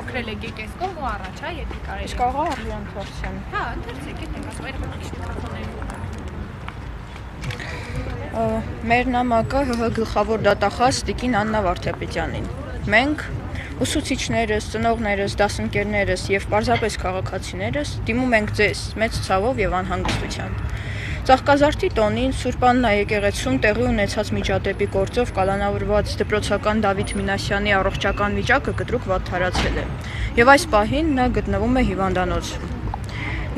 փոքրել եք այս կողմ ու առաջ, հա, եթե կարելի։ Իսկ կարող է արժի ընթերցեմ։ Հա, ընթերցեք, եթե ասում եք միկրոֆոները։ Մեր նամակը ՀՀ գլխավոր դատախազ Տիկին Աննա Վարդապետյանին։ Մենք ուսուցիչներս, ծնողներս, դասընկերներս եւ պարզապես քաղաքացիներս դիմում ենք ձեզ մեծ ցավով եւ անհանգստությամբ։ Ծաղկազարդի տոնին Սուրբ Աննա եկեղեցում տեղի ունեցած միջադեպի գործով կալանավորված դպրոցական Դավիթ Մինասյանի առողջական վիճակը կտրուկ վատթարացել է եւ այս պահին նա գտնվում է հիվանդանոցում։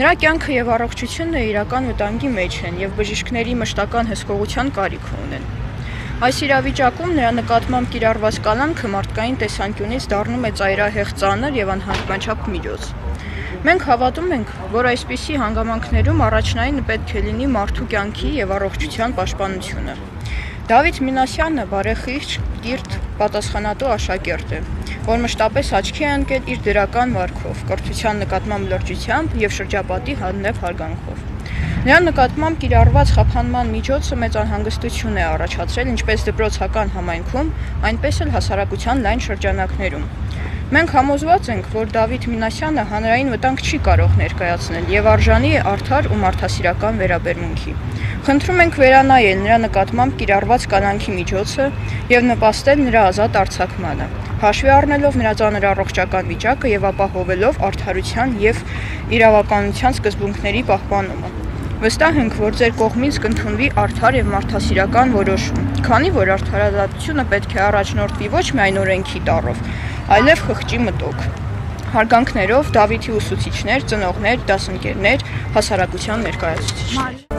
Նրա կյանքը եւ առողջությունը իրական վտանգի մեջ են եւ բժիշկների մշտական հսկողության կարիք ունեն։ Այս իրավիճակում նրա նկատմամբ կիրառված կալանքը մարդկային տեսանկյունից դառնում է ծայրահեղ ծանր եւ անհանգամանչափ միջոց։ Մենք հավատում ենք, որ այսպիսի հանգամանքներում առաջնային պետք է լինի մարդու կյանքի եւ առողջության պաշտպանությունը։ Դավիթ Մինասյանը բարեխիղճ, կիրթ, պատասխանատու աշակերտ է, որ մշտապես աչքի է ընկել իր դրական վարքով, կրթության նկատմամբ լրջությամբ եւ շրջապատի հանդեպ հարգանքով։ Նրա նկատմամբ կիրառված խափանման միջոցը մեծ անհանգստություն է առաջացրել ինչպես դպրոցական համայնքում, այնպես էլ հասարակության լայն շրջանակներում։ Մենք համոզված ենք, որ Դավիթ Մինասյանը հանրային վտանգ չի կարող ներկայացնել եւ արժանի է արդար ու մարդասիրական վերաբերմունքի։ Խնդրում ենք վերանայել նրա նկատմամբ կիրառված կանանքի միջոցը եւ նպաստել նրա ազատ արձակմանը, հաշվի առնելով նրա ծանր առողջական վիճակը եւ ապահովելով արդարության եւ իրավականության սկզբունքների պահպանումը։ Վստահ ենք, որ ձեր կողմից կընդունվի արդար եւ մարդասիրական որոշում, քանի որ արդարադատությունը պետք է առաջնորդվի ոչ միայն օրենքի տառով, այլև խղճի մտոք։ Հարգանքներով Դավիթի ուսուցիչներ, ծնողներ, դասընկերներ, հասարակության ներկայացուցիչներ։